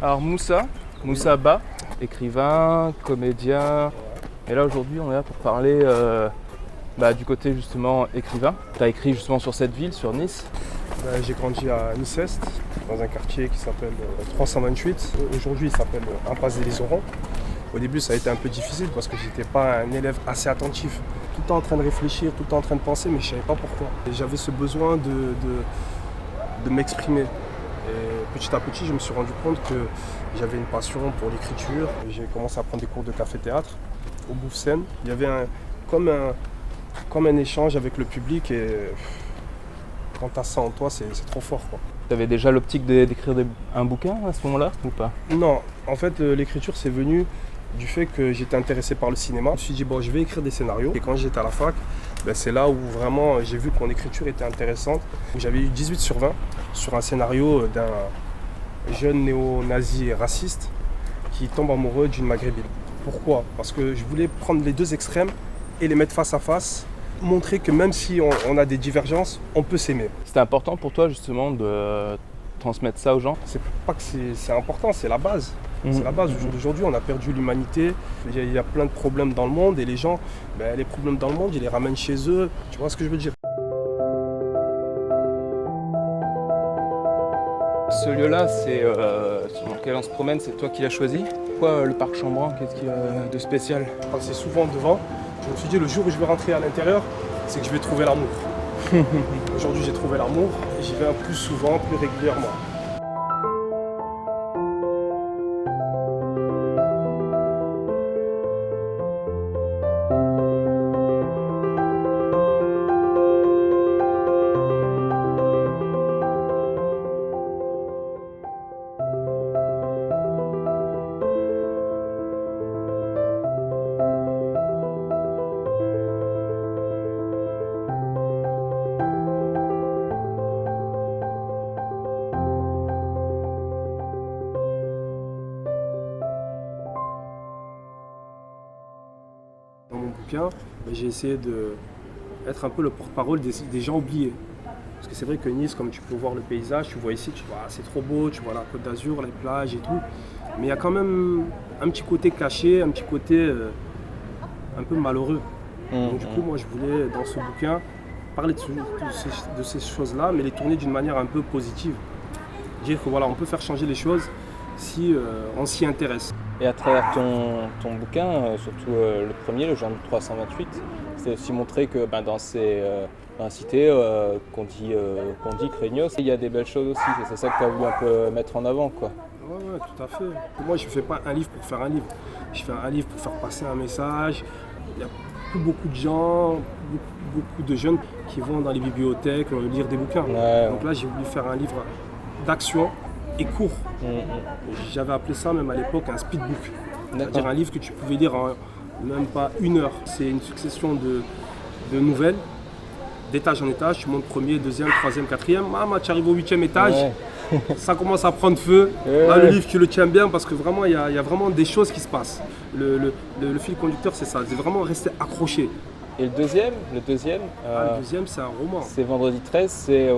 Alors Moussa Ba, écrivain, comédien. Et là aujourd'hui on est là pour parler du côté justement écrivain. Tu as écrit justement sur cette ville, sur Nice. J'ai grandi à Nice-Est, dans un quartier qui s'appelle 328. Aujourd'hui il s'appelle Impasse des Orans. Au début ça a été un peu difficile parce que j'étais pas un élève assez attentif. Tout le temps en train de réfléchir, tout le temps en train de penser, mais je savais pas pourquoi. Et j'avais ce besoin de m'exprimer. Et petit à petit, je me suis rendu compte que j'avais une passion pour l'écriture. J'ai commencé à prendre des cours de café-théâtre au Bouffe-Seine. Il y avait comme un échange avec le public et quand tu as ça en toi, c'est trop fort, quoi. Tu avais déjà l'optique d'écrire un bouquin à ce moment-là ou pas? Non, en fait, l'écriture, c'est venu du fait que j'étais intéressé par le cinéma. Je me suis dit, bon, je vais écrire des scénarios. Et quand j'étais à la fac, c'est là où vraiment j'ai vu que mon écriture était intéressante. J'avais eu 18 sur 20 sur un scénario d'un jeune néo-nazi raciste qui tombe amoureux d'une maghrébine. Pourquoi? Parce que je voulais prendre les deux extrêmes et les mettre face à face, montrer que même si on a des divergences, on peut s'aimer. C'était important pour toi justement de transmettre ça aux gens? C'est pas que c'est important, c'est la base. C'est la base. Aujourd'hui, on a perdu l'humanité. Il y a plein de problèmes dans le monde et les gens, les problèmes dans le monde, ils les ramènent chez eux. Tu vois ce que je veux dire? Ce lieu-là, c'est sur lequel on se promène, c'est toi qui l'as choisi. Pourquoi le parc Chambrun? Qu'est-ce qu'il y a de spécial? Quand c'est souvent devant, je me suis dit le jour où je vais rentrer à l'intérieur, c'est que je vais trouver l'amour. Aujourd'hui, j'ai trouvé l'amour et j'y vais plus souvent, plus régulièrement. Dans mon bouquin, j'ai essayé d'être un peu le porte-parole des gens oubliés. Parce que c'est vrai que Nice, comme tu peux voir le paysage, tu vois ici, tu vois, c'est trop beau, tu vois la Côte d'Azur, les plages et tout. Mais il y a quand même un petit côté caché, un petit côté un peu malheureux. Donc du coup, moi je voulais, dans ce bouquin, parler de ces choses-là, mais les tourner d'une manière un peu positive. Dire que voilà, on peut faire changer les choses si on s'y intéresse. Et à travers ton bouquin, surtout le premier, le genre 328, c'est aussi montré que dans la cité qu'on dit craignos, il y a des belles choses aussi. C'est ça que tu as voulu un peu mettre en avant, quoi. Ouais, tout à fait. Moi, je ne fais pas un livre pour faire un livre. Je fais un livre pour faire passer un message. Il n'y a plus beaucoup de gens, beaucoup de jeunes qui vont dans les bibliothèques lire des bouquins. Ouais. Donc là, j'ai voulu faire un livre d'action et court. J'avais appelé ça même à l'époque un speedbook. C'est-à-dire un livre que tu pouvais lire en même pas 1 heure. C'est une succession de nouvelles, d'étage en étage. Tu montes premier, deuxième, troisième, quatrième. Tu arrives au 8e étage. Ouais. Ça commence à prendre feu. Là, le livre, tu le tiens bien parce que vraiment, il y a vraiment des choses qui se passent. Le fil conducteur, c'est ça. C'est vraiment rester accroché. Et le deuxième, le deuxième, c'est un roman. C'est Vendredi 13, c'est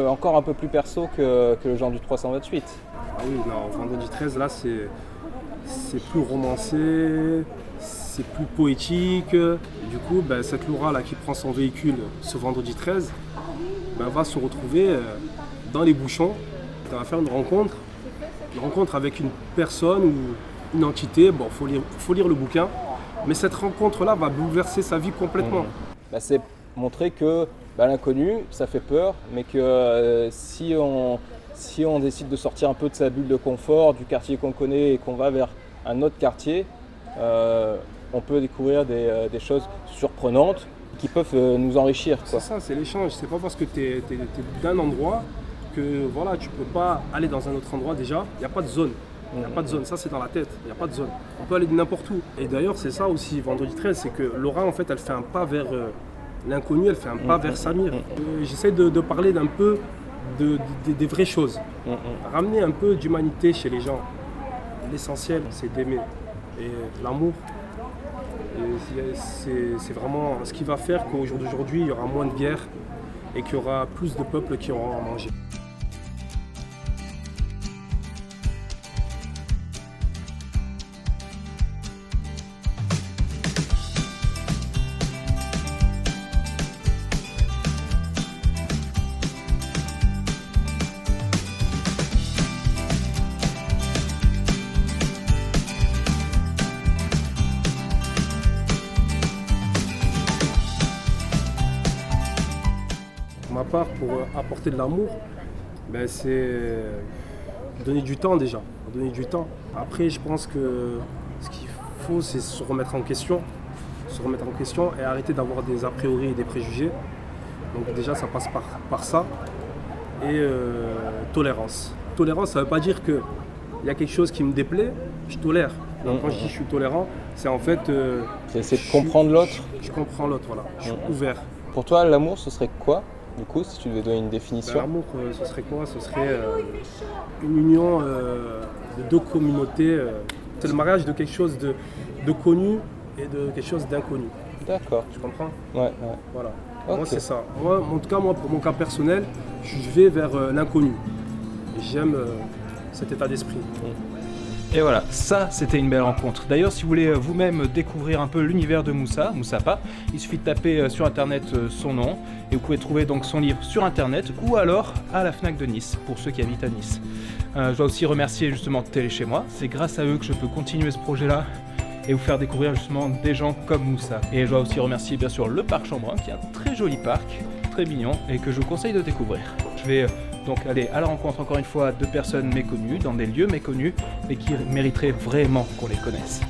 encore un peu plus perso que le genre du 328. Ah oui, non, Vendredi 13, là, c'est plus romancé, c'est plus poétique. Et du coup, cette Laura là qui prend son véhicule ce Vendredi 13, va se retrouver dans les bouchons. Elle va faire une rencontre avec une personne ou une entité. Bon, faut lire le bouquin. Mais cette rencontre-là va bouleverser sa vie complètement. C'est montrer que l'inconnu, ça fait peur, mais que si on décide de sortir un peu de sa bulle de confort, du quartier qu'on connaît et qu'on va vers un autre quartier, on peut découvrir des choses surprenantes qui peuvent nous enrichir, quoi. C'est ça, c'est l'échange. C'est pas parce que tu es d'un endroit que voilà, tu peux pas aller dans un autre endroit déjà. Il n'y a pas de zone. Il n'y a pas de zone, ça c'est dans la tête, il n'y a pas de zone. On peut aller de n'importe où. Et d'ailleurs c'est ça aussi, Vendredi 13, c'est que Laura en fait elle fait un pas vers l'inconnu, elle fait un pas vers Samir. J'essaie de parler d'un peu des vraies choses. Ramener un peu d'humanité chez les gens. L'essentiel c'est d'aimer. Et l'amour, c'est vraiment ce qui va faire qu'au jour d'aujourd'hui il y aura moins de guerre et qu'il y aura plus de peuples qui auront à manger. part, pour apporter de l'amour, c'est donner du temps déjà. Donner du temps. Après, je pense que ce qu'il faut, c'est se remettre en question. Et arrêter d'avoir des a priori et des préjugés. Donc déjà, ça passe par ça. Et tolérance. Tolérance, ça ne veut pas dire qu'il y a quelque chose qui me déplaît, je tolère. Donc, quand je dis je suis tolérant, c'est en fait... c'est essayer de comprendre l'autre. Je comprends l'autre, voilà. Je suis ouvert. Pour toi, l'amour, ce serait quoi, du coup, si tu devais donner une définition? L'amour, ce serait quoi? Ce serait une union de deux communautés. C'est le mariage de quelque chose de connu et de quelque chose d'inconnu. D'accord. Tu comprends? Ouais. Voilà. Okay. Moi, c'est ça. Moi, en tout cas, pour mon cas personnel, je vais vers l'inconnu. Et j'aime cet état d'esprit. Et voilà, ça c'était une belle rencontre. D'ailleurs, si vous voulez vous-même découvrir un peu l'univers de Moussa Pah, il suffit de taper sur internet son nom et vous pouvez trouver donc son livre sur internet ou alors à la Fnac de Nice pour ceux qui habitent à Nice. Je dois aussi remercier justement Télé Chez Moi, c'est grâce à eux que je peux continuer ce projet-là et vous faire découvrir justement des gens comme Moussa. Et je dois aussi remercier bien sûr le Parc Chambrun qui est un très joli parc, très mignon et que je vous conseille de découvrir. Je vais donc aller à la rencontre encore une fois de personnes méconnues, dans des lieux méconnus, mais qui mériteraient vraiment qu'on les connaisse.